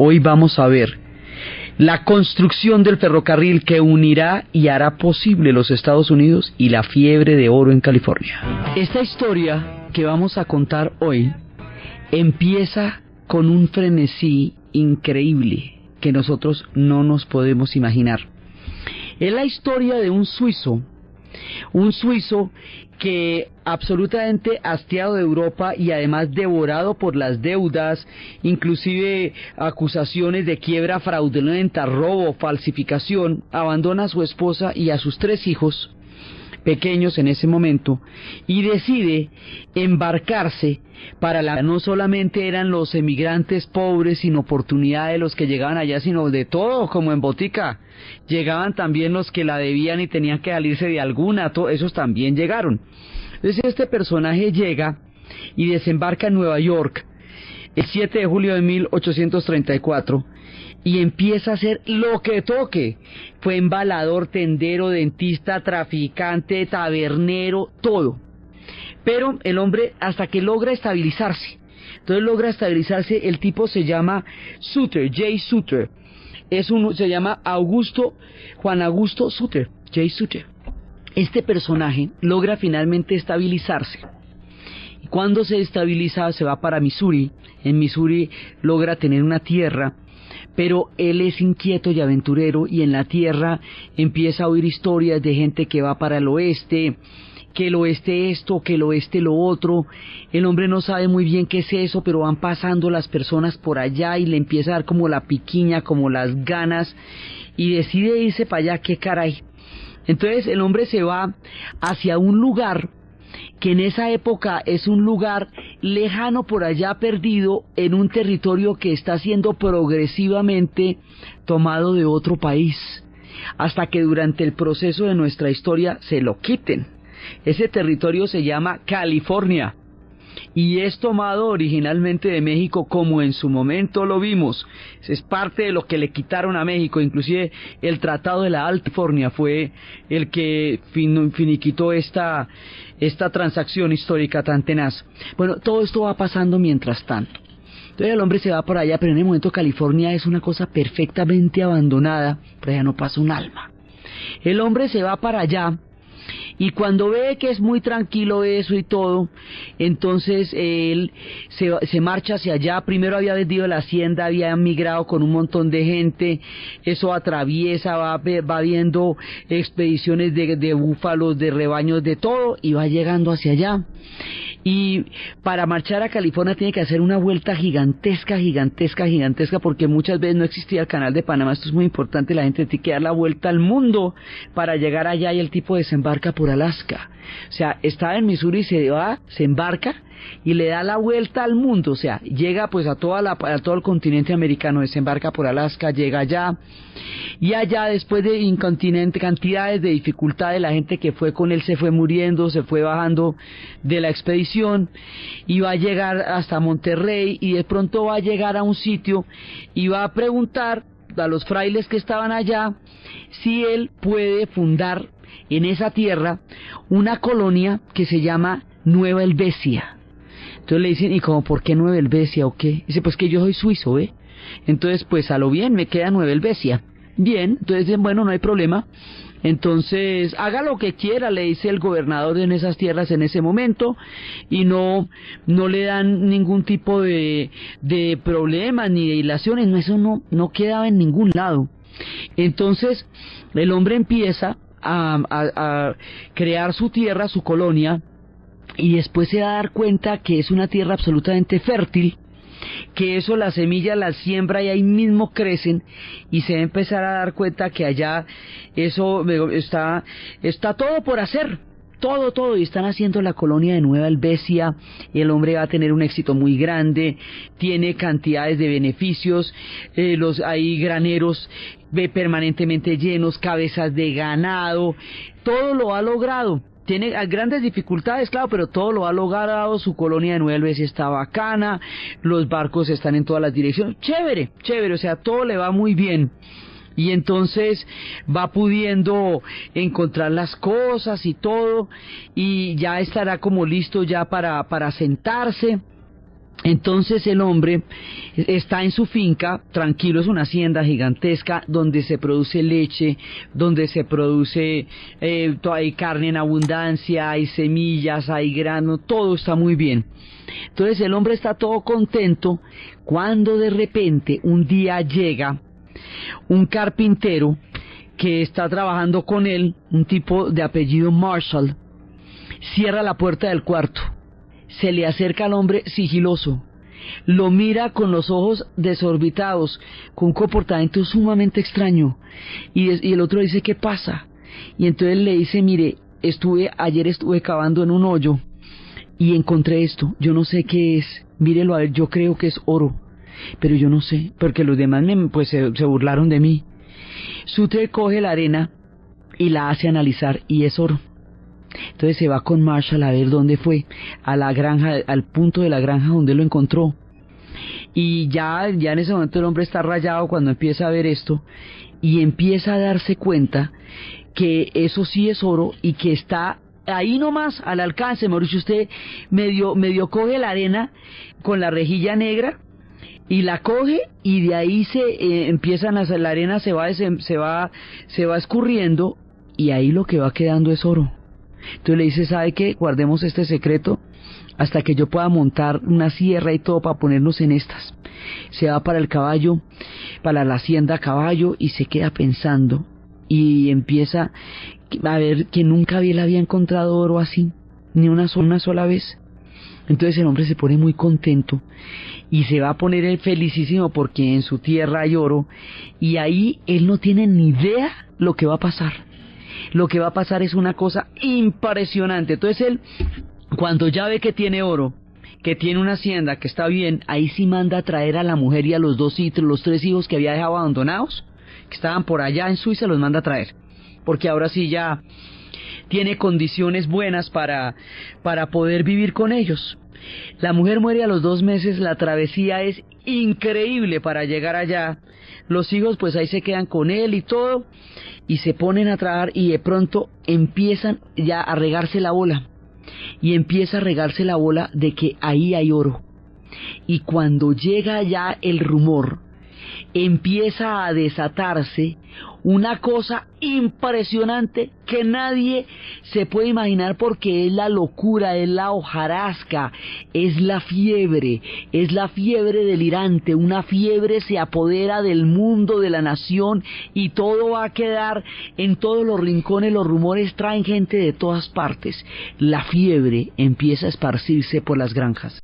Hoy vamos a ver la construcción del ferrocarril que unirá y hará posible los Estados Unidos y la fiebre de oro en California. Esta historia que vamos a contar hoy empieza con un frenesí increíble que nosotros no nos podemos imaginar. Es la historia de un suizo que absolutamente hastiado de Europa y además devorado por las deudas, inclusive acusaciones de quiebra fraudulenta, robo, falsificación, abandona a su esposa y a sus 3 hijos pequeños en ese momento y decide embarcarse para no solamente eran los emigrantes pobres sin oportunidad de los que llegaban allá, sino de todo, como en botica. Llegaban también los que la debían y tenían que salirse de alguna, esos también llegaron. Entonces este personaje llega y desembarca en Nueva York el 7 de julio de 1834 y empieza a hacer lo que toque. Fue embalador, tendero, dentista, traficante, tabernero, todo. Pero el hombre, hasta que logra estabilizarse, el tipo se llama Suter, J. Suter. Se llama Juan Augusto Suter, J. Suter. Este personaje logra finalmente estabilizarse. Y cuando se estabiliza, se va para Missouri. En Missouri logra tener una tierra, pero él es inquieto y aventurero, y en la tierra empieza a oír historias de gente que va para el oeste, que el oeste esto, que el oeste lo otro. El hombre no sabe muy bien qué es eso, pero van pasando las personas por allá y le empieza a dar como la piquiña, como las ganas, y decide irse para allá. ¡Qué caray! Entonces el hombre se va hacia un lugar que en esa época es un lugar lejano por allá, perdido en un territorio que está siendo progresivamente tomado de otro país, hasta que durante el proceso de nuestra historia se lo quiten. Ese territorio se llama California y es tomado originalmente de México, como en su momento lo vimos. Es parte de lo que le quitaron a México. Inclusive el Tratado de la Alta California fue el que finiquitó esta transacción histórica tan tenaz. Bueno, todo esto va pasando mientras tanto. Entonces el hombre se va por allá, pero en el momento California es una cosa perfectamente abandonada, por allá no pasa un alma. El hombre se va para allá, y cuando ve que es muy tranquilo eso y todo, entonces él se marcha hacia allá. Primero había vendido la hacienda, había migrado con un montón de gente, eso atraviesa, va viendo expediciones de búfalos, de rebaños, de todo, y va llegando hacia allá. Y para marchar a California tiene que hacer una vuelta gigantesca, porque muchas veces no existía el canal de Panamá. Esto es muy importante, la gente tiene que dar la vuelta al mundo para llegar allá, y el tipo desembarca por Alaska. O sea, está en Missouri, se embarca y le da la vuelta al mundo. O sea, llega pues a todo el continente americano, desembarca por Alaska, llega allá, y allá, después de cantidades de dificultades, la gente que fue con él se fue muriendo, se fue bajando de la expedición, y va a llegar hasta Monterrey, y de pronto va a llegar a un sitio y va a preguntar a los frailes que estaban allá si él puede fundar en esa tierra una colonia que se llama Nueva Helvecia. Entonces le dicen, ¿y cómo por qué Nueva Helvecia o qué? Dice, pues que yo soy suizo, ¿eh? Entonces, pues a lo bien me queda Nueva Helvecia. Bien, entonces dicen, bueno, no hay problema. Entonces, haga lo que quiera, le dice el gobernador en esas tierras en ese momento, y no le dan ningún tipo de problemas ni de dilaciones. No, eso no quedaba en ningún lado. Entonces, el hombre empieza a crear su tierra, su colonia, y después se va a dar cuenta que es una tierra absolutamente fértil, que eso las semillas las siembra y ahí mismo crecen, y se va a empezar a dar cuenta que allá eso está todo por hacer, todo, y están haciendo la colonia de Nueva Helvecia. El hombre va a tener un éxito muy grande, tiene cantidades de beneficios, hay graneros permanentemente llenos, cabezas de ganado, todo lo ha logrado. Tiene grandes dificultades, claro, pero todo lo ha logrado. Su colonia de Nueva Helvecia está bacana, los barcos están en todas las direcciones, chévere, o sea, todo le va muy bien. Y entonces va pudiendo encontrar las cosas y todo, y ya estará como listo ya para sentarse. Entonces el hombre está en su finca, tranquilo, es una hacienda gigantesca donde se produce leche, donde se produce, hay carne en abundancia, hay semillas, hay grano, todo está muy bien. Entonces el hombre está todo contento cuando de repente un día llega un carpintero que está trabajando con él, un tipo de apellido Marshall, cierra la puerta del cuarto. Se le acerca al hombre sigiloso, lo mira con los ojos desorbitados, con un comportamiento sumamente extraño, y el otro dice, ¿qué pasa? Y entonces le dice, mire, ayer estuve cavando en un hoyo y encontré esto, yo no sé qué es, mírelo a ver, yo creo que es oro, pero yo no sé, porque los demás se burlaron de mí. Suter coge la arena y la hace analizar y es oro. Entonces se va con Marshall a ver dónde fue, a la granja, al punto de la granja donde lo encontró. Y ya en ese momento el hombre está rayado cuando empieza a ver esto y empieza a darse cuenta que eso sí es oro y que está ahí nomás al alcance. Mauricio, usted medio coge la arena con la rejilla negra y la coge y de ahí la arena se va escurriendo y ahí lo que va quedando es oro. Entonces le dice, ¿sabe qué? Guardemos este secreto hasta que yo pueda montar una sierra y todo para ponernos en estas. Se va para el caballo, para la hacienda a caballo y se queda pensando y empieza a ver que nunca él había encontrado oro así, ni una sola vez. Entonces el hombre se pone muy contento y se va a poner él felicísimo porque en su tierra hay oro y ahí él no tiene ni idea lo que va a pasar. Lo que va a pasar es una cosa impresionante. Entonces él, cuando ya ve que tiene oro, que tiene una hacienda, que está bien, ahí sí manda a traer a la mujer y a los 3 hijos que había dejado abandonados, que estaban por allá en Suiza, los manda a traer, porque ahora sí ya tiene condiciones buenas para poder vivir con ellos. La mujer muere a los 2 meses, la travesía es increíble para llegar allá. Los hijos pues ahí se quedan con él y todo, y se ponen a trabajar y de pronto empiezan ya a regarse la bola. Y empieza a regarse la bola de que ahí hay oro. Y cuando llega ya el rumor, empieza a desatarse una cosa impresionante que nadie se puede imaginar porque es la locura, es la hojarasca, es la fiebre delirante, una fiebre se apodera del mundo, de la nación y todo va a quedar en todos los rincones, los rumores traen gente de todas partes, la fiebre empieza a esparcirse por las granjas.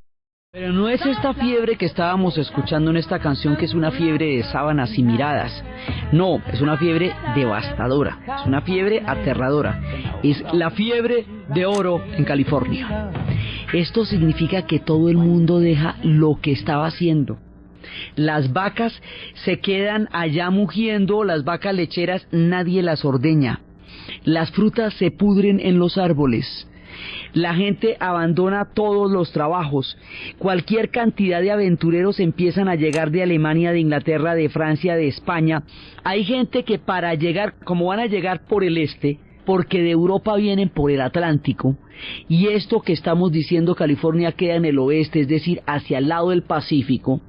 Pero no es esta fiebre que estábamos escuchando en esta canción, que es una fiebre de sábanas y miradas. No, es una fiebre devastadora, es una fiebre aterradora. Es la fiebre de oro en California. Esto significa que todo el mundo deja lo que estaba haciendo. Las vacas se quedan allá mugiendo, las vacas lecheras nadie las ordeña. Las frutas se pudren en los árboles. La gente abandona todos los trabajos. Cualquier cantidad de aventureros empiezan a llegar de Alemania, de Inglaterra, de Francia, de España. Hay gente que para llegar, como van a llegar por el este, porque de Europa vienen por el Atlántico, y esto que estamos diciendo, California queda en el oeste, es decir, hacia el lado del Pacífico.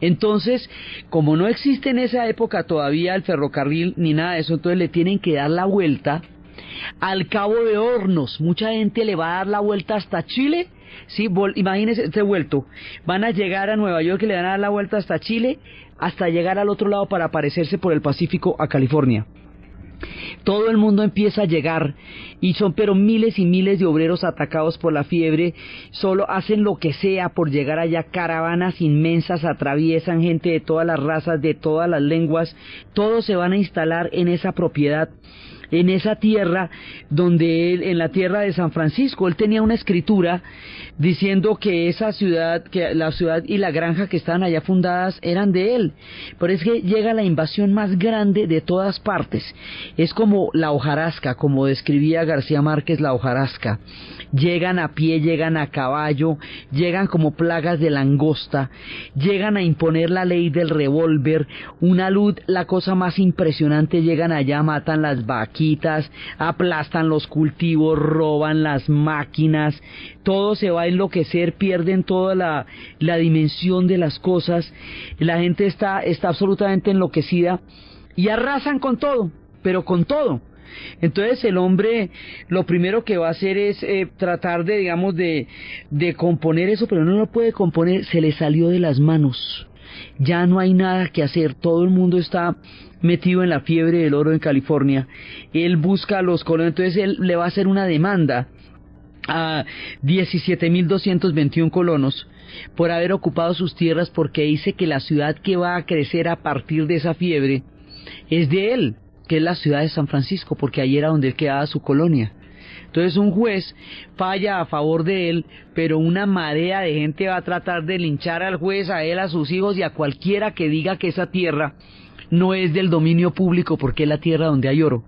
Entonces, como no existe en esa época todavía el ferrocarril ni nada de eso, entonces le tienen que dar la vuelta al Cabo de Hornos. Mucha gente le va a dar la vuelta hasta Chile, ¿sí? Imagínense este vuelto, van a llegar a Nueva York y le van a dar la vuelta hasta Chile, hasta llegar al otro lado para aparecerse por el Pacífico a California. Todo el mundo empieza a llegar y son pero miles y miles de obreros atacados por la fiebre, solo hacen lo que sea por llegar allá, caravanas inmensas atraviesan gente de todas las razas, de todas las lenguas, todos se van a instalar en esa propiedad, en esa tierra donde él, en la tierra de San Francisco, él tenía una escritura diciendo que esa ciudad, que la ciudad y la granja que estaban allá fundadas eran de él. Pero es que llega la invasión más grande de todas partes. Es como la hojarasca, como describía García Márquez la hojarasca. Llegan a pie, llegan a caballo, llegan como plagas de langosta, llegan a imponer la ley del revólver, una luz, la cosa más impresionante, llegan allá, matan las vaquitas, vaquitas, aplastan los cultivos, roban las máquinas, todo se va a enloquecer, pierden toda la dimensión de las cosas, la gente está absolutamente enloquecida y arrasan con todo, pero con todo. Entonces el hombre lo primero que va a hacer es tratar de, digamos, de componer eso, pero no lo puede componer, se le salió de las manos. Ya no hay nada que hacer, todo el mundo está metido en la fiebre del oro en California. Él busca a los colonos, entonces él le va a hacer una demanda a 17.221 colonos por haber ocupado sus tierras, porque dice que la ciudad que va a crecer a partir de esa fiebre es de él, que es la ciudad de San Francisco, porque ahí era donde él quedaba su colonia. Entonces un juez falla a favor de él, pero una marea de gente va a tratar de linchar al juez, a él, a sus hijos y a cualquiera que diga que esa tierra no es del dominio público, porque es la tierra donde hay oro.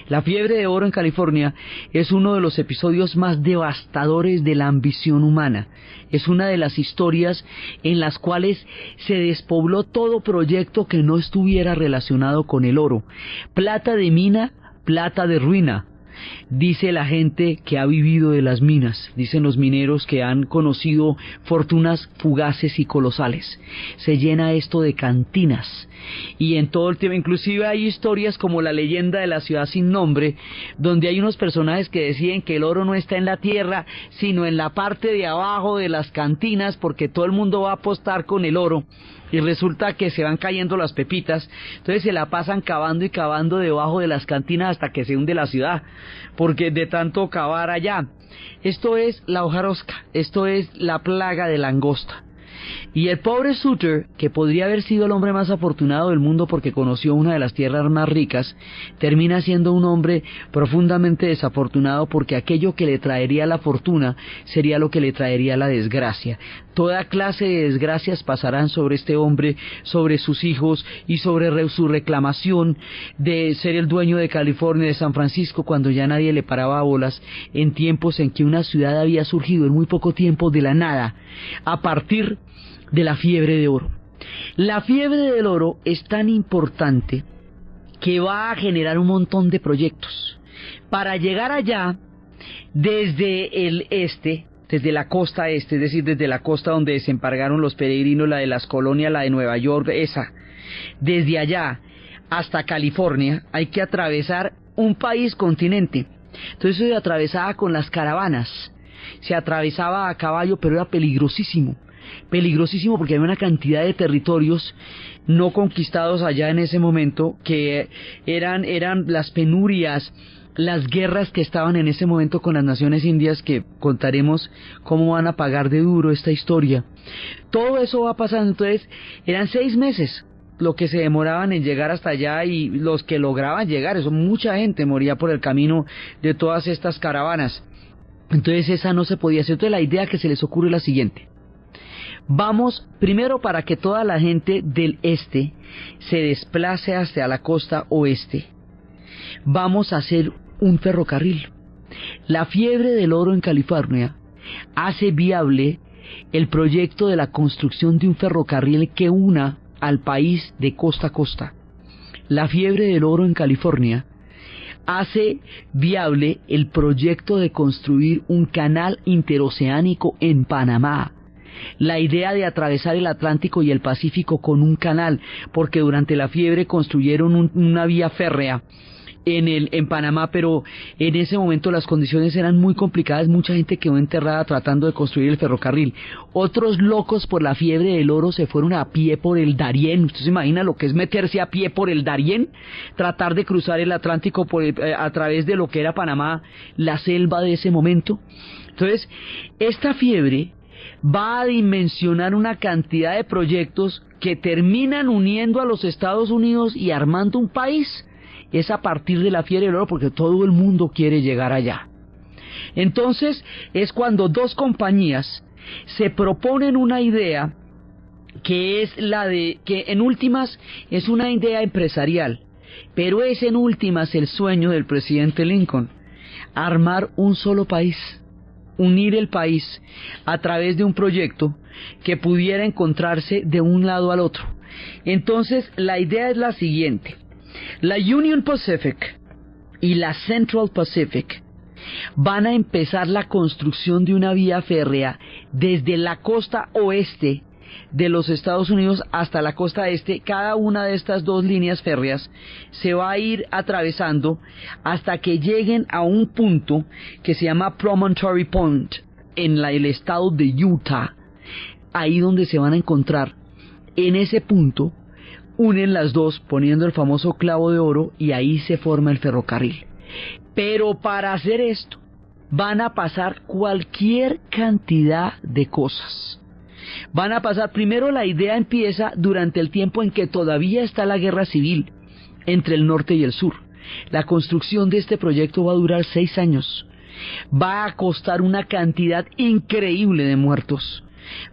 La fiebre de oro en California es uno de los episodios más devastadores de la ambición humana. Es una de las historias en las cuales se despobló todo proyecto que no estuviera relacionado con el oro. Plata de mina, plata de ruina. Dice la gente que ha vivido de las minas, dicen los mineros que han conocido fortunas fugaces y colosales. Se llena esto de cantinas y en todo el tiempo, inclusive hay historias como la leyenda de la ciudad sin nombre, donde hay unos personajes que deciden que el oro no está en la tierra, sino en la parte de abajo de las cantinas, porque todo el mundo va a apostar con el oro. Y resulta que se van cayendo las pepitas, entonces se la pasan cavando y cavando debajo de las cantinas hasta que se hunde la ciudad, porque de tanto cavar allá. Esto es la hojarasca, esto es la plaga de langosta. Y el pobre Suter, que podría haber sido el hombre más afortunado del mundo porque conoció una de las tierras más ricas, termina siendo un hombre profundamente desafortunado, porque aquello que le traería la fortuna sería lo que le traería la desgracia. Toda clase de desgracias pasarán sobre este hombre, sobre sus hijos y sobre su reclamación de ser el dueño de California, de San Francisco, cuando ya nadie le paraba bolas, en tiempos en que una ciudad había surgido en muy poco tiempo de la nada, a partir de la fiebre de oro. La fiebre del oro es tan importante que va a generar un montón de proyectos. Para llegar allá, desde el este, desde la costa este, es decir, desde la costa donde desembarcaron los peregrinos, la de las colonias, la de Nueva York, esa, desde allá hasta California, hay que atravesar un país continente. Entonces se atravesaba con las caravanas, se atravesaba a caballo, pero era peligrosísimo porque había una cantidad de territorios no conquistados allá en ese momento, que eran las penurias, las guerras que estaban en ese momento con las naciones indias, que contaremos cómo van a pagar de duro esta historia. Todo eso va pasando, entonces eran 6 meses lo que se demoraban en llegar hasta allá, y los que lograban llegar, eso, mucha gente moría por el camino de todas estas caravanas. Entonces esa no se podía hacer. Entonces la idea que se les ocurre es la siguiente: vamos, primero, para que toda la gente del este se desplace hacia la costa oeste, vamos a hacer un ferrocarril. La fiebre del oro en California hace viable el proyecto de la construcción de un ferrocarril que una al país de costa a costa. La fiebre del oro en California hace viable el proyecto de construir un canal interoceánico en Panamá. La idea de atravesar el Atlántico y el Pacífico con un canal, porque durante la fiebre construyeron una vía férrea en Panamá, pero en ese momento las condiciones eran muy complicadas, mucha gente quedó enterrada tratando de construir el ferrocarril. Otros locos por la fiebre del oro se fueron a pie por el Darién. ¿Usted se imagina lo que es meterse a pie por el Darién? Tratar de cruzar el Atlántico a través de lo que era Panamá, la selva de ese momento. Entonces, esta fiebre va a dimensionar una cantidad de proyectos que terminan uniendo a los Estados Unidos y armando un país. Es a partir de la fiebre del oro, porque todo el mundo quiere llegar allá. Entonces es cuando dos compañías se proponen una idea que es la de, que en últimas es una idea empresarial, pero es en últimas el sueño del presidente Lincoln: armar un solo país, unir el país a través de un proyecto que pudiera encontrarse de un lado al otro. Entonces la idea es la siguiente: la Union Pacific y la Central Pacific van a empezar la construcción de una vía férrea desde la costa oeste de los Estados Unidos hasta la costa este. Cada una de estas dos líneas férreas se va a ir atravesando hasta que lleguen a un punto que se llama Promontory Point en el estado de Utah. Ahí donde se van a encontrar. En ese punto unen las dos poniendo el famoso clavo de oro y ahí se forma el ferrocarril. Pero para hacer esto van a pasar cualquier cantidad de cosas. Van a pasar, primero la idea empieza durante el tiempo en que todavía está la guerra civil entre el norte y el sur. La construcción de este proyecto va a durar 6 años. Va a costar una cantidad increíble de muertos.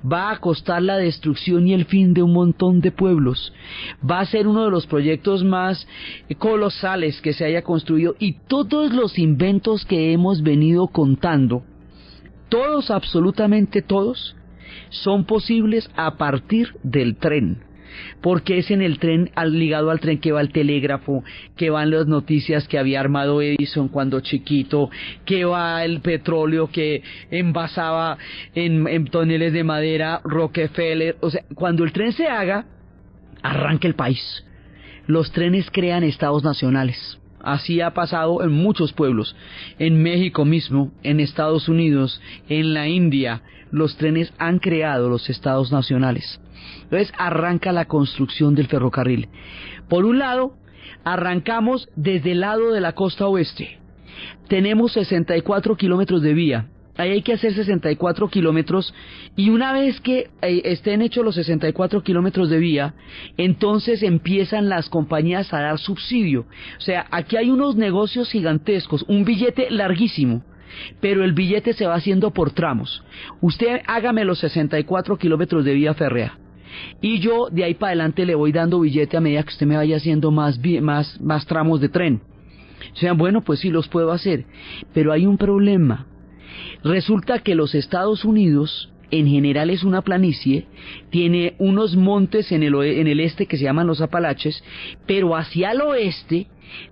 Va a costar la destrucción y el fin de un montón de pueblos. Va a ser uno de los proyectos más colosales que se haya construido, y todos los inventos que hemos venido contando, todos, absolutamente todos, son posibles a partir del tren, porque es en el tren, ligado al tren, que va el telégrafo, que van las noticias que había armado Edison cuando chiquito, que va el petróleo que envasaba en toneles de madera Rockefeller. O sea, cuando el tren se haga, arranca el país. Los trenes crean estados nacionales. Así ha pasado en muchos pueblos, en México mismo, en Estados Unidos, en la India. Los trenes han creado los estados nacionales. Entonces arranca la construcción del ferrocarril. Por un lado, arrancamos desde el lado de la costa oeste. Tenemos 64 kilómetros de vía. Ahí hay que hacer 64 kilómetros, y una vez que estén hechos los 64 kilómetros de vía, entonces empiezan las compañías a dar subsidio. O sea, aquí hay unos negocios gigantescos, un billete larguísimo, pero el billete se va haciendo por tramos. Usted hágame los 64 kilómetros de vía férrea, y yo de ahí para adelante le voy dando billete a medida que usted me vaya haciendo más tramos de tren. O sea, bueno, pues sí los puedo hacer, pero hay un problema. Resulta que los Estados Unidos, en general, es una planicie, tiene unos montes en el este que se llaman los Apalaches, pero hacia el oeste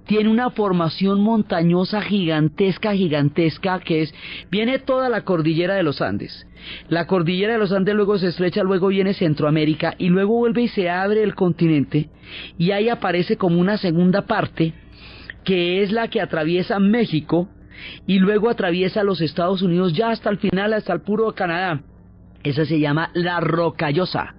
tiene una formación montañosa gigantesca, que viene toda la cordillera de los Andes. La cordillera de los Andes luego se estrecha, luego viene Centroamérica, y luego vuelve y se abre el continente, y ahí aparece como una segunda parte, que es la que atraviesa México, y luego atraviesa los Estados Unidos ya hasta el final, hasta el puro Canadá. Esa se llama la Rocallosa,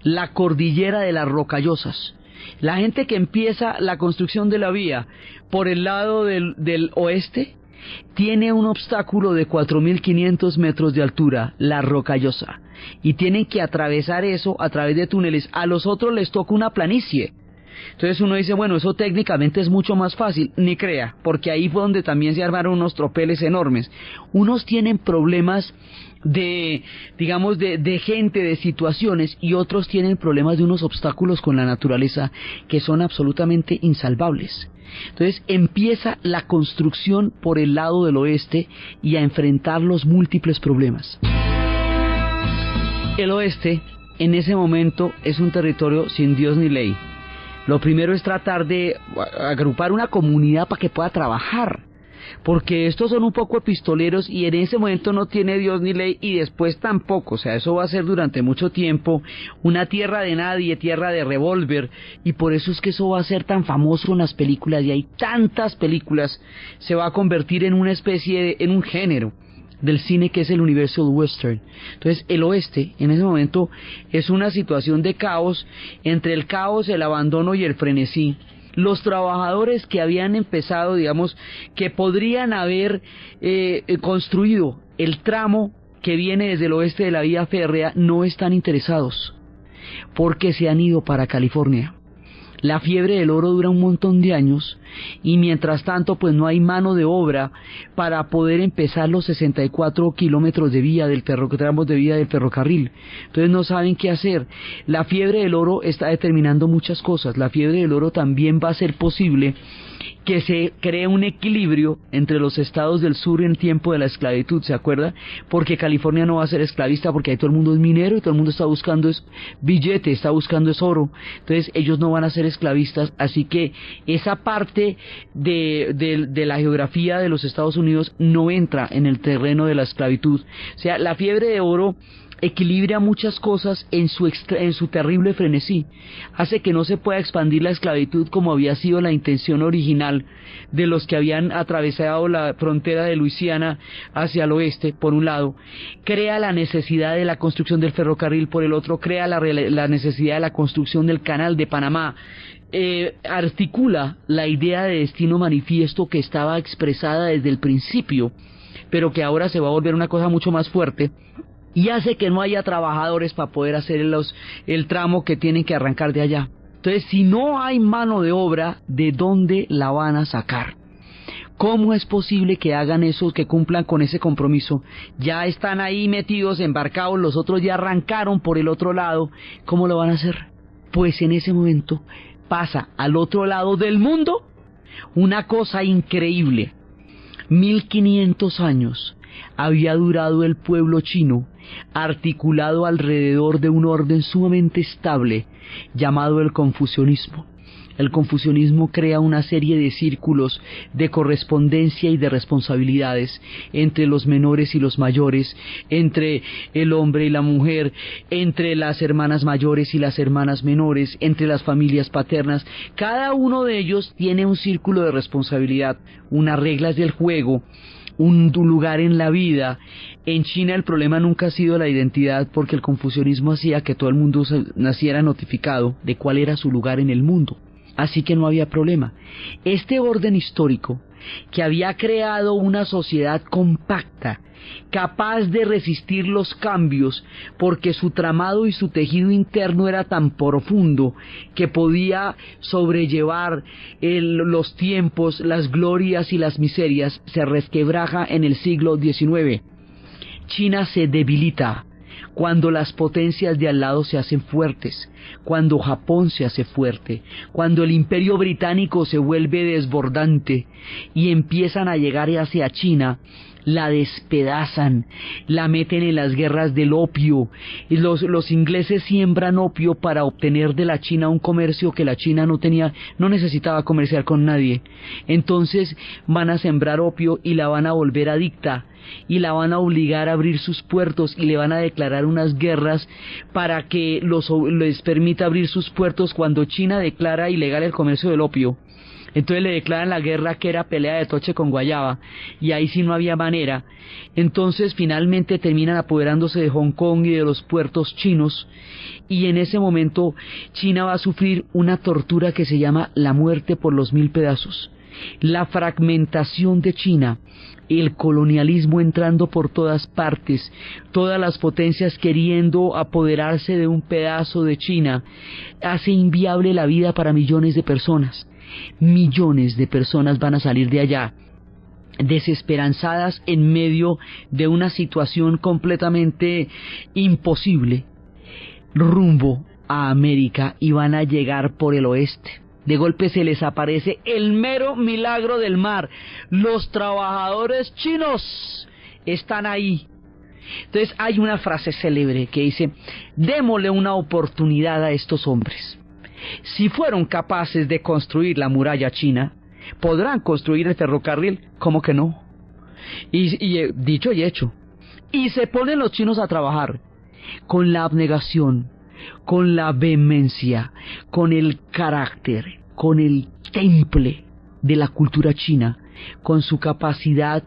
la cordillera de las Rocallosas. La gente que empieza la construcción de la vía por el lado del oeste tiene un obstáculo de 4.500 metros de altura, la Rocallosa, y tienen que atravesar eso a través de túneles. A los otros les toca una planicie. Entonces uno dice, bueno, eso técnicamente es mucho más fácil. Ni crea, porque ahí fue donde también se armaron unos tropeles enormes. Unos tienen problemas de gente, de situaciones, y otros tienen problemas de unos obstáculos con la naturaleza que son absolutamente insalvables. Entonces empieza la construcción por el lado del oeste y a enfrentar los múltiples problemas. El oeste, en ese momento, es un territorio sin Dios ni ley. Lo primero es tratar de agrupar una comunidad para que pueda trabajar, porque estos son un poco epistoleros, y en ese momento no tiene Dios ni ley, y después tampoco. O sea, eso va a ser durante mucho tiempo una tierra de nadie, tierra de revólver, y por eso es que eso va a ser tan famoso en las películas, y hay tantas películas. Se va a convertir en una especie en un género del cine que es el universo del western. Entonces el oeste en ese momento es una situación de caos, entre el caos, el abandono y el frenesí. Los trabajadores que habían empezado, que podrían haber construido el tramo que viene desde el oeste de la vía férrea, no están interesados, porque se han ido para California. La fiebre del oro dura un montón de años, y mientras tanto pues no hay mano de obra para poder empezar los 64 kilómetros de vía tramos de vía del ferrocarril. Entonces no saben qué hacer. La fiebre del oro está determinando muchas cosas. La fiebre del oro también va a hacer posible que se cree un equilibrio entre los estados del sur en tiempo de la esclavitud, ¿se acuerda? Porque California no va a ser esclavista, porque ahí todo el mundo es minero y todo el mundo está buscando es billete, está buscando es oro. Entonces ellos no van a ser esclavistas, así que esa parte de la geografía de los Estados Unidos no entra en el terreno de la esclavitud. O sea, la fiebre de oro equilibra muchas cosas en su terrible frenesí, hace que no se pueda expandir la esclavitud como había sido la intención original de los que habían atravesado la frontera de Luisiana hacia el oeste, por un lado, crea la necesidad de la construcción del ferrocarril, por el otro crea la necesidad de la construcción del canal de Panamá, articula la idea de destino manifiesto que estaba expresada desde el principio, pero que ahora se va a volver una cosa mucho más fuerte, y hace que no haya trabajadores para poder hacer el tramo que tienen que arrancar de allá. Entonces, si no hay mano de obra, ¿de dónde la van a sacar? ¿Cómo es posible que hagan eso, que cumplan con ese compromiso? Ya están ahí metidos, embarcados, los otros ya arrancaron por el otro lado. ¿Cómo lo van a hacer? Pues en ese momento pasa al otro lado del mundo una cosa increíble. 1500 años había durado el pueblo chino, articulado alrededor de un orden sumamente estable llamado el confucianismo. El confucianismo crea una serie de círculos de correspondencia y de responsabilidades entre los menores y los mayores, entre el hombre y la mujer, entre las hermanas mayores y las hermanas menores, entre las familias paternas. Cada uno de ellos tiene un círculo de responsabilidad, unas reglas del juego, un lugar en la vida. En China el problema nunca ha sido la identidad, porque el confucianismo hacía que todo el mundo naciera notificado de cuál era su lugar en el mundo. Así que no había problema. Este orden histórico, que había creado una sociedad compacta, capaz de resistir los cambios, porque su tramado y su tejido interno era tan profundo que podía sobrellevar los tiempos, las glorias y las miserias, se resquebraja en el siglo XIX. China se debilita cuando las potencias de al lado se hacen fuertes, cuando Japón se hace fuerte, cuando el Imperio Británico se vuelve desbordante y empiezan a llegar hacia China, la despedazan, la meten en las guerras del opio, y los ingleses siembran opio para obtener de la China un comercio que la China no necesitaba comerciar con nadie. Entonces van a sembrar opio y la van a volver adicta, y la van a obligar a abrir sus puertos, y le van a declarar unas guerras para que les permita abrir sus puertos cuando China declara ilegal el comercio del opio. Entonces le declaran la guerra, que era pelea de toche con guayaba, y ahí sí no había manera. Entonces finalmente terminan apoderándose de Hong Kong y de los puertos chinos, y en ese momento China va a sufrir una tortura que se llama la muerte por los 1000 pedazos. La fragmentación de China, el colonialismo entrando por todas partes, todas las potencias queriendo apoderarse de un pedazo de China, hace inviable la vida para millones de personas. Millones de personas van a salir de allá desesperanzadas en medio de una situación completamente imposible, rumbo a América, y van a llegar por el oeste. De golpe se les aparece el mero milagro del mar. Los trabajadores chinos están ahí. Entonces hay una frase célebre que dice: démosle una oportunidad a estos hombres. Si fueron capaces de construir la muralla china, ¿podrán construir el ferrocarril? ¿Cómo que no? Y dicho y hecho. Y se ponen los chinos a trabajar con la abnegación, con la vehemencia, con el carácter, con el temple de la cultura china, con su capacidad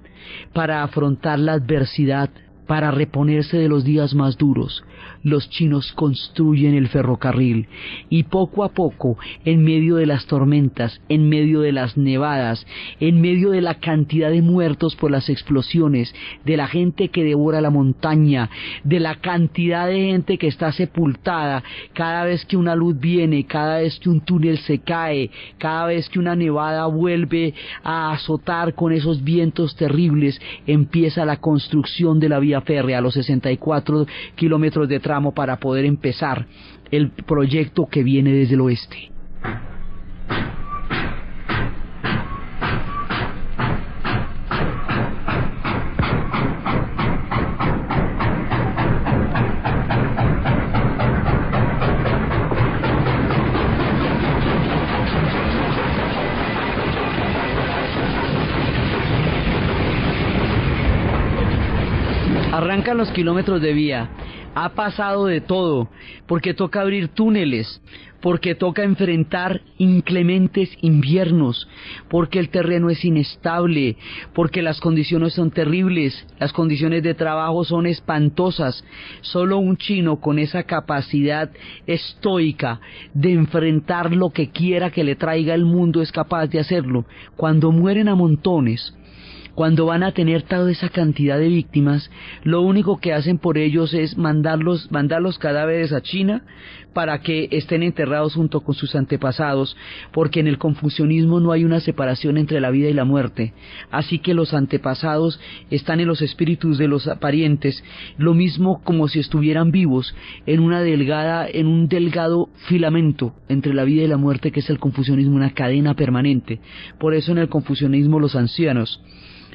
para afrontar la adversidad, para reponerse de los días más duros. Los chinos construyen el ferrocarril, y poco a poco, en medio de las tormentas, en medio de las nevadas, en medio de la cantidad de muertos por las explosiones, de la gente que devora la montaña, de la cantidad de gente que está sepultada cada vez que una luz viene, cada vez que un túnel se cae, cada vez que una nevada vuelve a azotar con esos vientos terribles, empieza la construcción de la vía férrea a los 64 kilómetros de tramo para poder empezar el proyecto que viene desde el oeste. arrancan los kilómetros de vía, ha pasado de todo, porque toca abrir túneles, porque toca enfrentar inclementes inviernos, porque el terreno es inestable, porque las condiciones son terribles, las condiciones de trabajo son espantosas. Solo un chino con esa capacidad estoica de enfrentar lo que quiera que le traiga el mundo es capaz de hacerlo. Cuando mueren a montones, cuando van a tener toda esa cantidad de víctimas, lo único que hacen por ellos es mandar los cadáveres a China para que estén enterrados junto con sus antepasados, porque en el confucianismo no hay una separación entre la vida y la muerte, así que los antepasados están en los espíritus de los parientes, lo mismo como si estuvieran vivos en un delgado filamento entre la vida y la muerte, que es el confucianismo, una cadena permanente. Por eso en el confucianismo los ancianos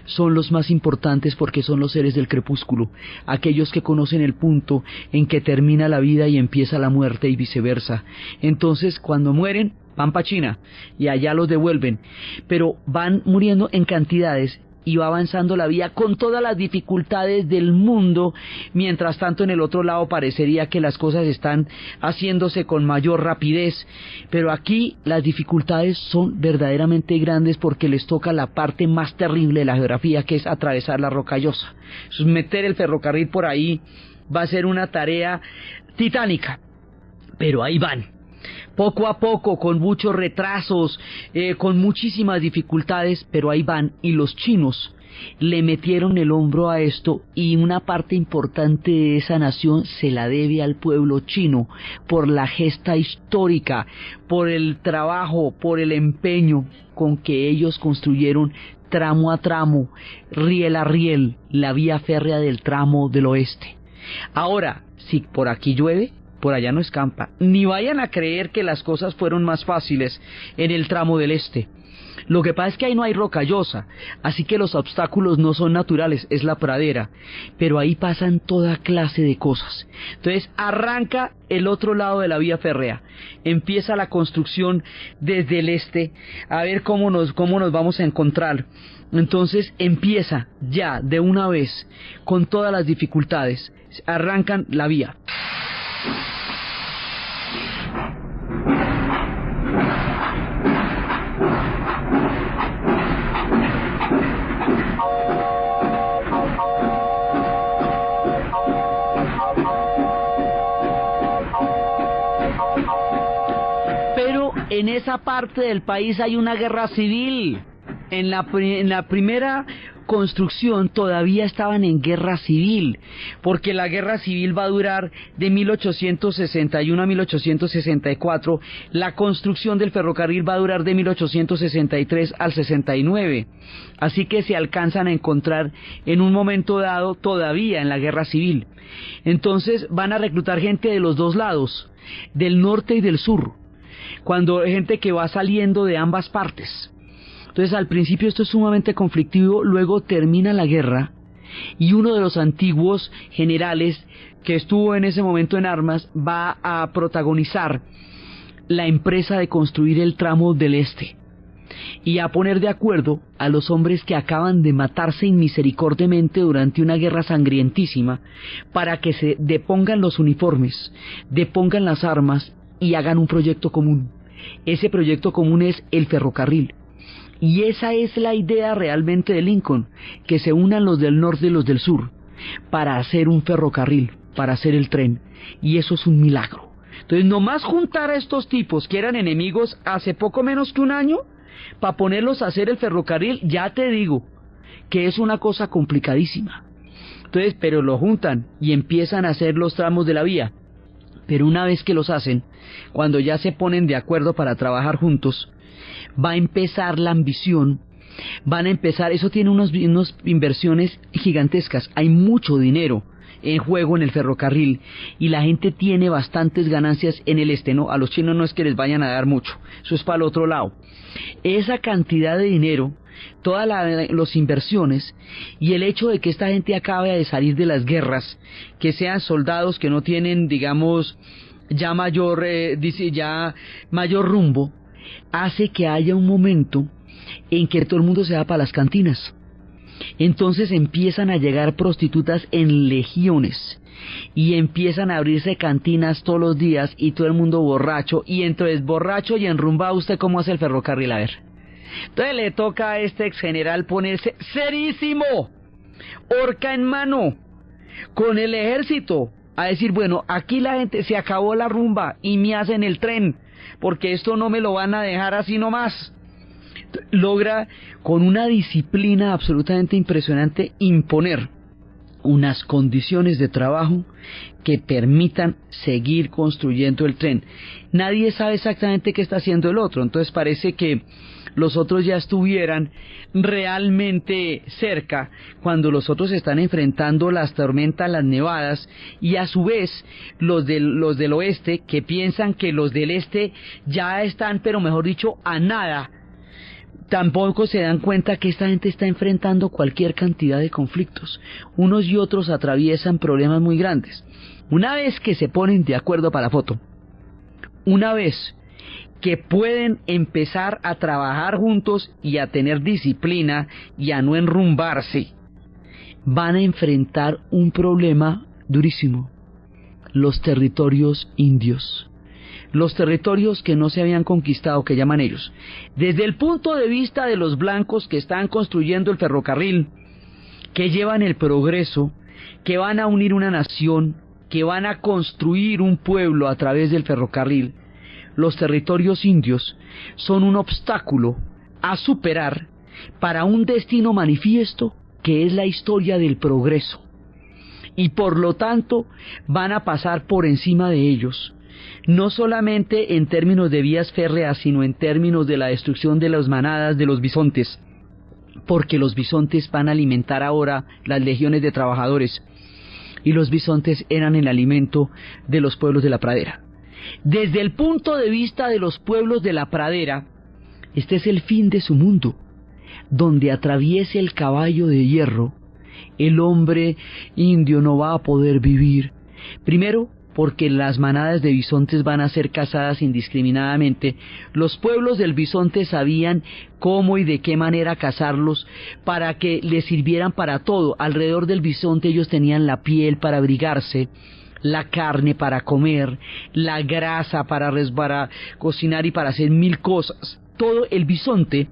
son los más importantes, porque son los seres del crepúsculo, aquellos que conocen el punto en que termina la vida y empieza la muerte y viceversa. Entonces, cuando mueren, van para China y allá los devuelven, pero van muriendo en cantidades y va avanzando la vida con todas las dificultades del mundo. Mientras tanto, en el otro lado parecería que las cosas están haciéndose con mayor rapidez, pero aquí las dificultades son verdaderamente grandes, porque les toca la parte más terrible de la geografía, que es atravesar la Rocallosa. Meter el ferrocarril por ahí va a ser una tarea titánica, pero ahí van, poco a poco, con muchos retrasos, con muchísimas dificultades, pero ahí van. Y los chinos le metieron el hombro a esto, y una parte importante de esa nación se la debe al pueblo chino, por la gesta histórica, por el trabajo, por el empeño con que ellos construyeron tramo a tramo, riel a riel, la vía férrea del tramo del oeste. Ahora, si por aquí llueve, por allá no escampa. Ni vayan a creer que las cosas fueron más fáciles en el tramo del este. Lo que pasa es que ahí no hay rocallosa, así que los obstáculos no son naturales, es la pradera, pero ahí pasan toda clase de cosas. Entonces arranca el otro lado de la vía férrea, empieza la construcción desde el este, a ver cómo nos vamos a encontrar. Entonces empieza ya de una vez, con todas las dificultades, arrancan la vía. Pero en esa parte del país hay una guerra civil. En la primera construcción todavía estaban en guerra civil, porque la guerra civil va a durar de 1861 a 1864, la construcción del ferrocarril va a durar de 1863 al 69, así que se alcanzan a encontrar en un momento dado todavía en la guerra civil. Entonces van a reclutar gente de los dos lados, del norte y del sur, gente que va saliendo de ambas partes. Entonces al principio esto es sumamente conflictivo, luego termina la guerra y uno de los antiguos generales que estuvo en ese momento en armas va a protagonizar la empresa de construir el tramo del este y a poner de acuerdo a los hombres que acaban de matarse inmisericordiamente durante una guerra sangrientísima, para que se depongan los uniformes, depongan las armas y hagan un proyecto común. Ese proyecto común es el ferrocarril. Y esa es la idea realmente de Lincoln, que se unan los del norte y los del sur para hacer un ferrocarril, para hacer el tren, y eso es un milagro. Entonces, nomás juntar a estos tipos que eran enemigos hace poco menos que un año, para ponerlos a hacer el ferrocarril, ya te digo que es una cosa complicadísima. Entonces, pero lo juntan y empiezan a hacer los tramos de la vía. Pero una vez que los hacen, cuando ya se ponen de acuerdo para trabajar juntos, va a empezar la ambición, eso tiene unas inversiones gigantescas, hay mucho dinero en juego en el ferrocarril y la gente tiene bastantes ganancias en el este, ¿no? A los chinos no es que les vayan a dar mucho, eso es para el otro lado. Esa cantidad de dinero, todas las inversiones y el hecho de que esta gente acabe de salir de las guerras, que sean soldados que no tienen, digamos, ya mayor rumbo, hace que haya un momento en que todo el mundo se va para las cantinas. Entonces empiezan a llegar prostitutas en legiones y empiezan a abrirse cantinas todos los días y todo el mundo borracho, y entonces borracho y enrumbado, ¿usted cómo hace el ferrocarril? A ver. Entonces le toca a este ex general ponerse serísimo, horca en mano, con el ejército, a decir, bueno, aquí la gente, se acabó la rumba y me hacen el tren, porque esto no me lo van a dejar así nomás. Logra con una disciplina absolutamente impresionante imponer unas condiciones de trabajo que permitan seguir construyendo el tren. Nadie sabe exactamente qué está haciendo el otro, entonces parece que los otros ya estuvieran realmente cerca cuando los otros están enfrentando las tormentas, las nevadas, y a su vez los del oeste, que piensan que los del este ya están, pero mejor dicho, a nada, tampoco se dan cuenta que esta gente está enfrentando cualquier cantidad de conflictos. Unos y otros atraviesan problemas muy grandes. Una vez que se ponen de acuerdo para la foto, una vez que pueden empezar a trabajar juntos y a tener disciplina y a no enrumbarse, van a enfrentar un problema durísimo: los territorios indios. Los territorios que no se habían conquistado, que llaman ellos. Desde el punto de vista de los blancos que están construyendo el ferrocarril, que llevan el progreso, que van a unir una nación, que van a construir un pueblo a través del ferrocarril, los territorios indios son un obstáculo a superar para un destino manifiesto que es la historia del progreso. Y por lo tanto van a pasar por encima de ellos, no solamente en términos de vías férreas, sino en términos de la destrucción de las manadas de los bisontes, porque los bisontes van a alimentar ahora las legiones de trabajadores, y los bisontes eran el alimento de los pueblos de la pradera. Desde el punto de vista de los pueblos de la pradera, este es el fin de su mundo. Donde atraviese el caballo de hierro, el hombre indio no va a poder vivir. Primero, porque las manadas de bisontes van a ser cazadas indiscriminadamente. Los pueblos del bisonte sabían cómo y de qué manera cazarlos para que les sirvieran para todo. Alrededor del bisonte ellos tenían la piel para abrigarse, la carne para comer, la grasa para cocinar y para hacer mil cosas. Todo el bisonte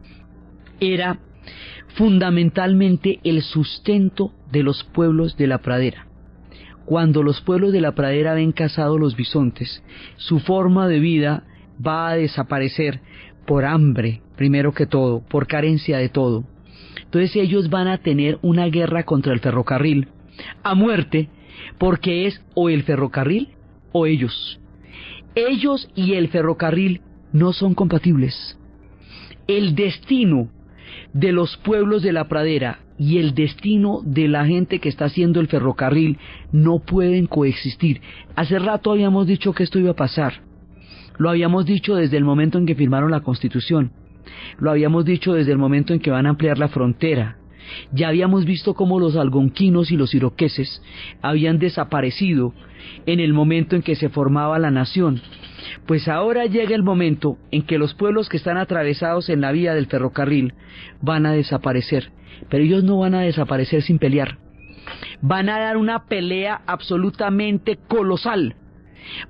era fundamentalmente el sustento de los pueblos de la pradera. Cuando los pueblos de la pradera ven cazados los bisontes, su forma de vida va a desaparecer por hambre, primero que todo, por carencia de todo. Entonces ellos van a tener una guerra contra el ferrocarril a muerte, porque es o el ferrocarril o ellos. Ellos y el ferrocarril no son compatibles. El destino de los pueblos de la pradera y el destino de la gente que está haciendo el ferrocarril no pueden coexistir. Hace rato habíamos dicho que esto iba a pasar. Lo habíamos dicho desde el momento en que firmaron la Constitución. Lo habíamos dicho desde el momento en que van a ampliar la frontera. Ya habíamos visto cómo los algonquinos y los iroqueses habían desaparecido en el momento en que se formaba la nación. Pues ahora llega el momento en que los pueblos que están atravesados en la vía del ferrocarril van a desaparecer, pero ellos no van a desaparecer sin pelear. Van a dar una pelea absolutamente colosal.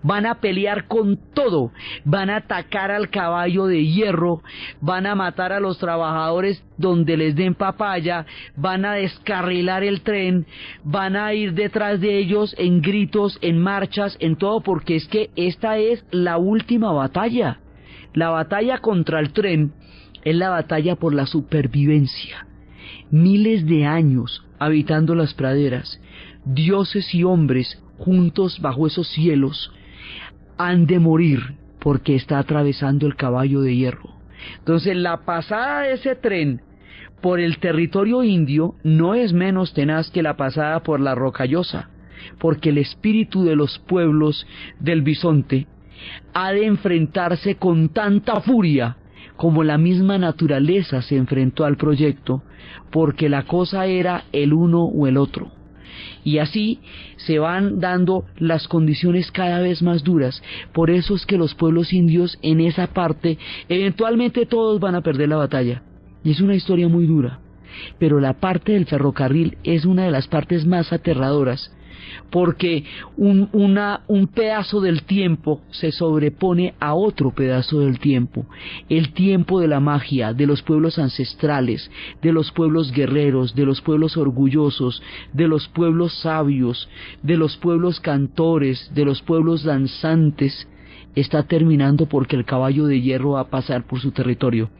Van a pelear con todo, van a atacar al caballo de hierro, van a matar a los trabajadores donde les den papaya, van a descarrilar el tren, van a ir detrás de ellos en gritos, en marchas, en todo, porque es que esta es la última batalla. La batalla contra el tren es la batalla por la supervivencia. Miles de años habitando las praderas, dioses y hombres juntos bajo esos cielos, han de morir porque está atravesando el caballo de hierro. Entonces la pasada de ese tren por el territorio indio no es menos tenaz que la pasada por la Rocallosa, porque el espíritu de los pueblos del bisonte ha de enfrentarse con tanta furia como la misma naturaleza se enfrentó al proyecto, porque la cosa era el uno o el otro. Y así se van dando las condiciones cada vez más duras. Por eso es que los pueblos indios en esa parte, eventualmente todos van a perder la batalla. Y es una historia muy dura. pero la parte del ferrocarril es una de las partes más aterradoras, porque un pedazo del tiempo se sobrepone a otro pedazo del tiempo, el tiempo de la magia, de los pueblos ancestrales, de los pueblos guerreros, de los pueblos orgullosos, de los pueblos sabios, de los pueblos cantores, de los pueblos danzantes, está terminando porque el caballo de hierro va a pasar por su territorio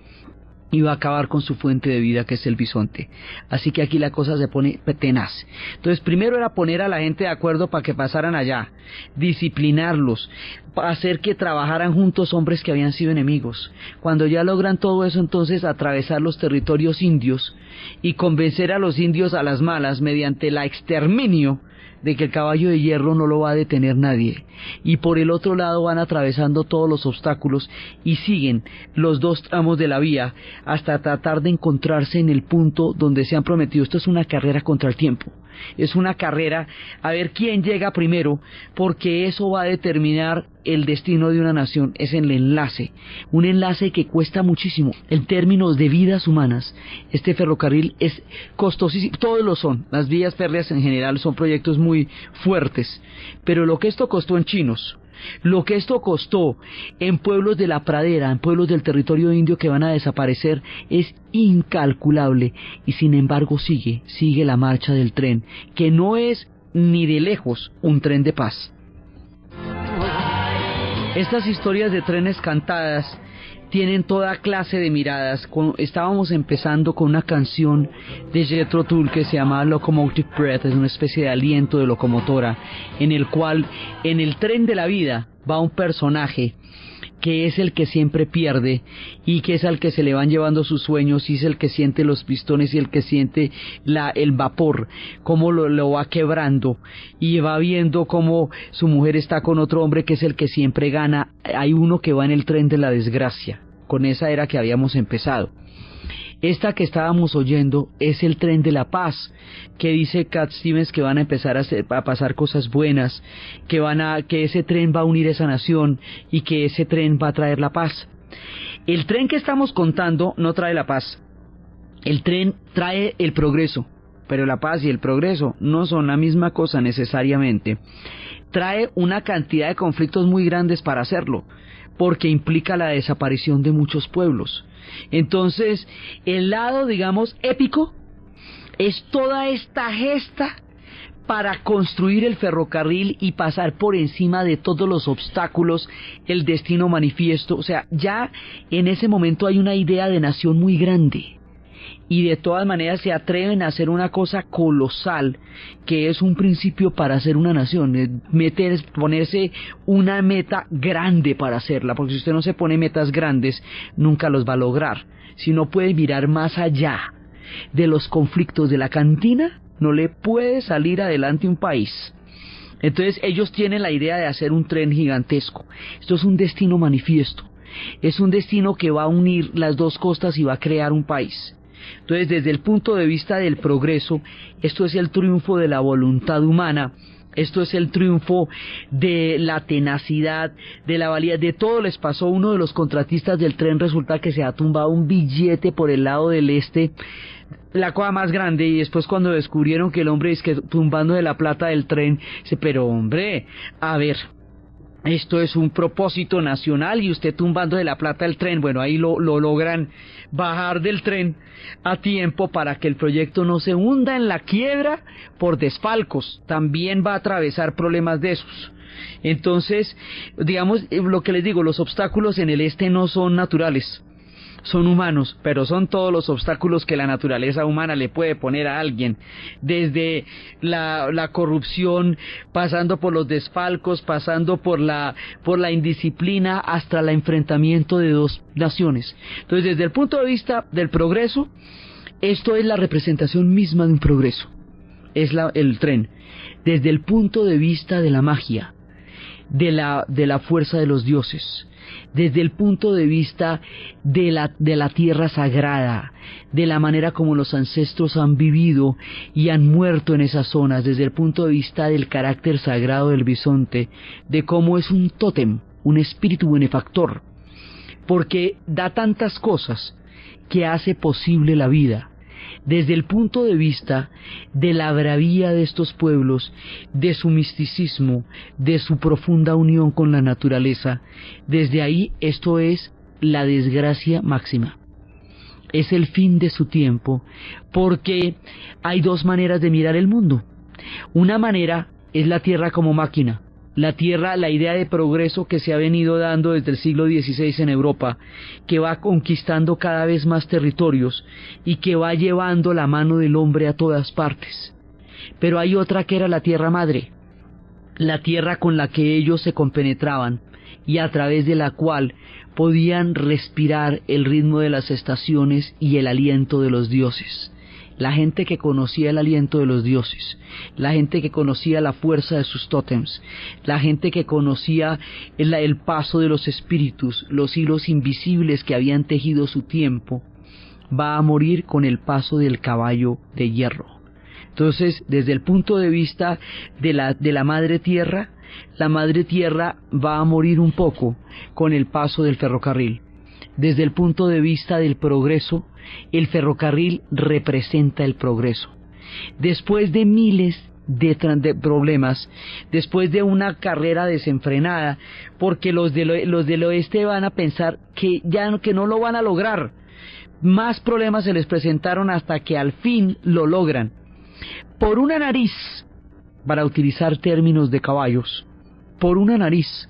y va a acabar con su fuente de vida, que es el bisonte. Así que aquí la cosa se pone tenaz. Entonces, primero era poner a la gente de acuerdo para que pasaran allá, disciplinarlos, hacer que trabajaran juntos hombres que habían sido enemigos. Cuando ya logran todo eso, entonces atravesar los territorios indios y convencer a los indios a las malas mediante el exterminio de que el caballo de hierro no lo va a detener nadie, y por el otro lado van atravesando todos los obstáculos y siguen los dos tramos de la vía hasta tratar de encontrarse en el punto donde se han prometido. Esto es una carrera contra el tiempo, es una carrera a ver quién llega primero, porque eso va a determinar el destino de una nación. Es el enlace, un enlace que cuesta muchísimo en términos de vidas humanas. Este ferrocarril es costosísimo, todos lo son, las vías férreas en general son proyectos muy fuertes, pero lo que esto costó en chinos, lo que esto costó en pueblos de la pradera, en pueblos del territorio indio que van a desaparecer, es incalculable. Y sin embargo sigue la marcha del tren, que no es ni de lejos un tren de paz. Estas historias de trenes cantadas tienen toda clase de miradas. Estábamos empezando con una canción de Jethro Tull que se llama Locomotive Breath, es una especie de aliento de locomotora, en el cual en el tren de la vida va un personaje que es el que siempre pierde y que es al que se le van llevando sus sueños, y es el que siente los pistones y el que siente el vapor, cómo lo va quebrando, y va viendo cómo su mujer está con otro hombre que es el que siempre gana. Hay uno que va en el tren de la desgracia. Con esa era que habíamos empezado. Esta que estábamos oyendo es el tren de la paz, que dice Cat Stevens que van a empezar a pasar cosas buenas, que ese tren va a unir esa nación y que ese tren va a traer la paz. El tren que estamos contando no trae la paz. El tren trae el progreso, pero la paz y el progreso no son la misma cosa necesariamente. Trae una cantidad de conflictos muy grandes para hacerlo, porque implica la desaparición de muchos pueblos. Entonces, el lado, digamos, épico es toda esta gesta para construir el ferrocarril y pasar por encima de todos los obstáculos, el destino manifiesto. O sea, ya en ese momento hay una idea de nación muy grande, y de todas maneras se atreven a hacer una cosa colosal, que es un principio para hacer una nación, ponerse una meta grande para hacerla, porque si usted no se pone metas grandes, nunca los va a lograr. Si no puede mirar más allá de los conflictos de la cantina, no le puede salir adelante un país. Entonces ellos tienen la idea de hacer un tren gigantesco. Esto es un destino manifiesto, es un destino que va a unir las dos costas y va a crear un país. Entonces, desde el punto de vista del progreso, esto es el triunfo de la voluntad humana, esto es el triunfo de la tenacidad, de la valía. De todo les pasó. Uno de los contratistas del tren resulta que se ha tumbado un billete por el lado del este, la cosa más grande, y después cuando descubrieron que el hombre es que tumbando de la plata del tren, dice, pero hombre, a ver, esto es un propósito nacional y usted tumbando de la plata del tren. Bueno, ahí lo logran bajar del tren a tiempo para que el proyecto no se hunda en la quiebra por desfalcos. También va a atravesar problemas de esos. Entonces, digamos, lo que les digo, los obstáculos en el este no son naturales, son humanos, pero son todos los obstáculos que la naturaleza humana le puede poner a alguien, desde la corrupción, pasando por los desfalcos, pasando por la indisciplina, hasta el enfrentamiento de dos naciones. Entonces, desde el punto de vista del progreso, esto es la representación misma de un progreso, es el tren. Desde el punto de vista de la magia, de la fuerza de los dioses, desde el punto de vista de la tierra sagrada, de la manera como los ancestros han vivido y han muerto en esas zonas, desde el punto de vista del carácter sagrado del bisonte, de cómo es un tótem, un espíritu benefactor, porque da tantas cosas que hace posible la vida, desde el punto de vista de la bravía de estos pueblos, de su misticismo, de su profunda unión con la naturaleza, desde ahí esto es la desgracia máxima. Es el fin de su tiempo, porque hay dos maneras de mirar el mundo. Una manera es la tierra como máquina. La tierra, la idea de progreso que se ha venido dando desde el siglo XVI en Europa, que va conquistando cada vez más territorios y que va llevando la mano del hombre a todas partes. Pero hay otra que era la tierra madre, la tierra con la que ellos se compenetraban y a través de la cual podían respirar el ritmo de las estaciones y el aliento de los dioses. La gente que conocía el aliento de los dioses, la gente que conocía la fuerza de sus tótems, la gente que conocía el paso de los espíritus, los hilos invisibles que habían tejido su tiempo, va a morir con el paso del caballo de hierro. Entonces, desde el punto de vista de la madre tierra, la madre tierra va a morir un poco con el paso del ferrocarril. Desde el punto de vista del progreso, el ferrocarril representa el progreso. Después de miles de problemas, después de una carrera desenfrenada, porque los del oeste van a pensar que no lo van a lograr. Más problemas se les presentaron hasta que al fin lo logran. Por una nariz, para utilizar términos de caballos, por una nariz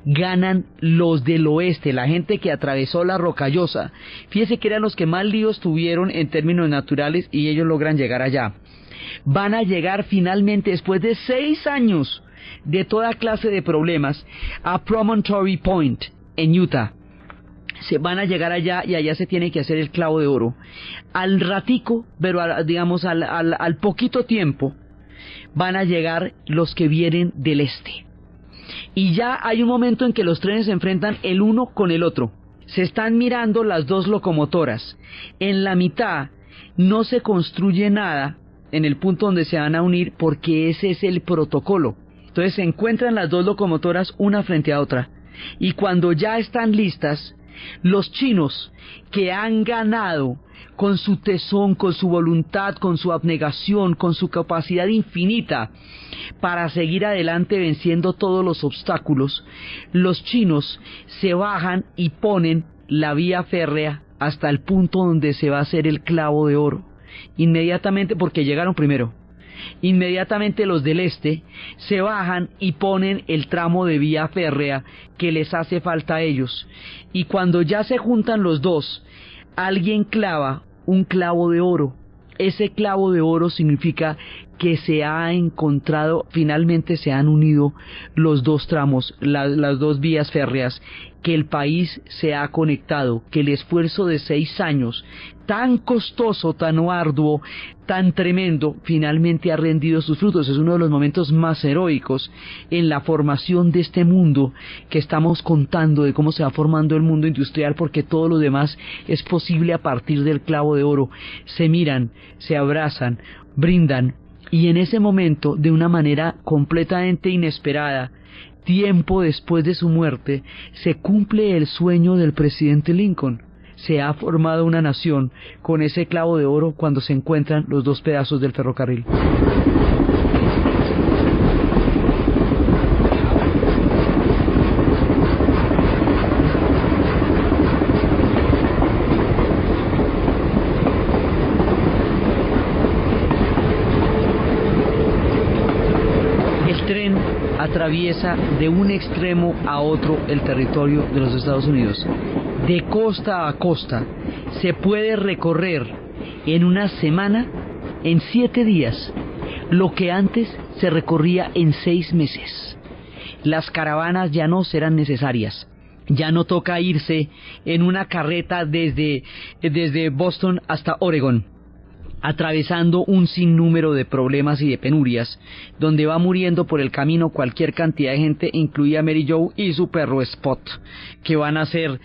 ganan los del oeste, la gente que atravesó la Rocallosa. Fíjese que eran los que más líos tuvieron en términos naturales y ellos logran llegar allá. Van a llegar finalmente, después de 6 años de toda clase de problemas, a Promontory Point, en Utah. Se van a llegar allá y allá se tiene que hacer el clavo de oro. Al ratico, pero al poquito tiempo, van a llegar los que vienen del este. Y ya hay un momento en que los trenes se enfrentan el uno con el otro. Se están mirando las dos locomotoras. En la mitad no se construye nada en el punto donde se van a unir porque ese es el protocolo. Entonces se encuentran las dos locomotoras una frente a otra. Y cuando ya están listas, los chinos que han ganado con su tesón, con su voluntad, con su abnegación, con su capacidad infinita para seguir adelante venciendo todos los obstáculos, los chinos se bajan y ponen la vía férrea hasta el punto donde se va a hacer el clavo de oro. Inmediatamente, porque llegaron primero, inmediatamente los del este se bajan y ponen el tramo de vía férrea que les hace falta a ellos. Y cuando ya se juntan los dos, alguien clava un clavo de oro. Ese clavo de oro significa que se ha encontrado, finalmente se han unido los dos tramos, las dos vías férreas, que el país se ha conectado, que el esfuerzo de 6 años, tan costoso, tan arduo, tan tremendo, finalmente ha rendido sus frutos. Es uno de los momentos más heroicos en la formación de este mundo que estamos contando, de cómo se va formando el mundo industrial, porque todo lo demás es posible a partir del clavo de oro. Se miran, se abrazan, brindan, y en ese momento, de una manera completamente inesperada, tiempo después de su muerte, se cumple el sueño del presidente Lincoln. Se ha formado una nación con ese clavo de oro cuando se encuentran los dos pedazos del ferrocarril. Atraviesa de un extremo a otro el territorio de los Estados Unidos. De costa a costa se puede recorrer en una semana, en 7 días, lo que antes se recorría en 6 meses. Las caravanas ya no serán necesarias. Ya no toca irse en una carreta desde Boston hasta Oregón, atravesando un sinnúmero de problemas y de penurias, donde va muriendo por el camino cualquier cantidad de gente, incluida Mary Jo y su perro Spot, que van a ser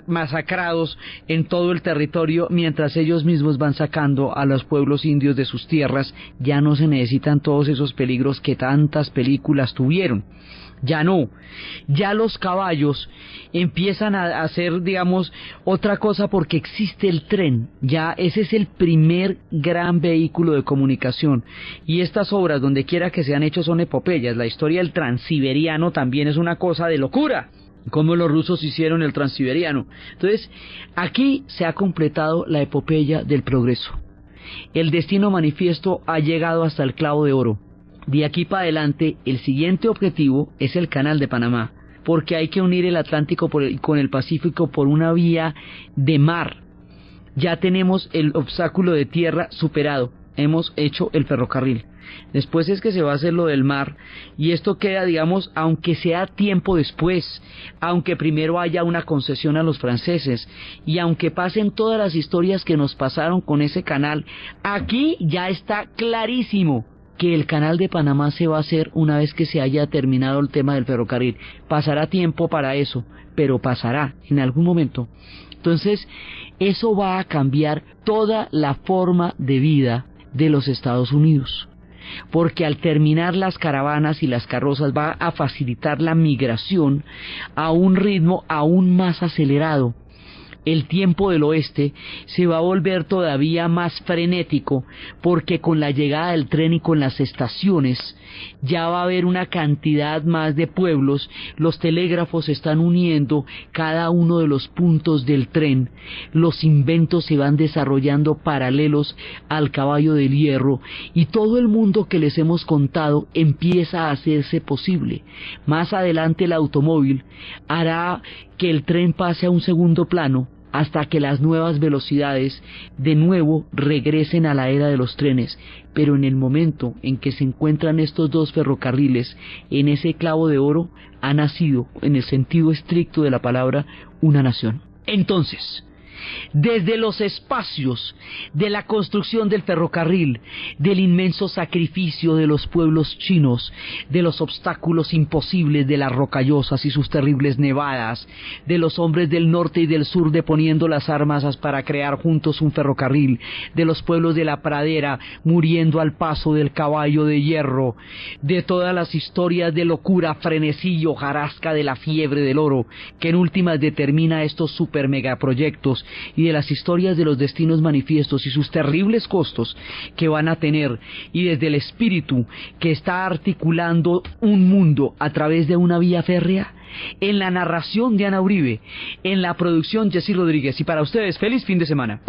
masacrados en todo el territorio, mientras ellos mismos van sacando a los pueblos indios de sus tierras. Ya no se necesitan todos esos peligros que tantas películas tuvieron. Ya no, ya los caballos empiezan a hacer, digamos, otra cosa porque existe el tren, ya ese es el primer gran vehículo de comunicación, y estas obras donde quiera que se han hecho son epopeyas. La historia del Transiberiano también es una cosa de locura, como los rusos hicieron el Transiberiano. Entonces, aquí se ha completado la epopeya del progreso. El destino manifiesto ha llegado hasta el clavo de oro. De aquí para adelante, el siguiente objetivo es el Canal de Panamá, porque hay que unir el Atlántico con el Pacífico por una vía de mar. Ya tenemos el obstáculo de tierra superado, hemos hecho el ferrocarril. Después es que se va a hacer lo del mar, y esto queda, digamos, aunque sea tiempo después, aunque primero haya una concesión a los franceses, y aunque pasen todas las historias que nos pasaron con ese canal, aquí ya está clarísimo que el Canal de Panamá se va a hacer una vez que se haya terminado el tema del ferrocarril. Pasará tiempo para eso, pero pasará en algún momento. Entonces, eso va a cambiar toda la forma de vida de los Estados Unidos, porque al terminar las caravanas y las carrozas va a facilitar la migración a un ritmo aún más acelerado. El tiempo del oeste se va a volver todavía más frenético, porque con la llegada del tren y con las estaciones ya va a haber una cantidad más de pueblos. Los telégrafos están uniendo cada uno de los puntos del tren, los inventos se van desarrollando paralelos al caballo del hierro, y todo el mundo que les hemos contado empieza a hacerse posible. Más adelante el automóvil hará que el tren pase a un segundo plano, hasta que las nuevas velocidades de nuevo regresen a la era de los trenes. Pero en el momento en que se encuentran estos dos ferrocarriles en ese clavo de oro, ha nacido, en el sentido estricto de la palabra, una nación. Entonces, desde los espacios de la construcción del ferrocarril, del inmenso sacrificio de los pueblos chinos, de los obstáculos imposibles de las rocallosas y sus terribles nevadas, de los hombres del norte y del sur deponiendo las armas para crear juntos un ferrocarril, de los pueblos de la pradera muriendo al paso del caballo de hierro, de todas las historias de locura, frenesí y hojarasca de la fiebre del oro, que en últimas determina estos super megaproyectos, y de las historias de los destinos manifiestos y sus terribles costos que van a tener, y desde el espíritu que está articulando un mundo a través de una vía férrea. En la narración de Ana Uribe, en la producción Jessy Rodríguez, y para ustedes, feliz fin de semana.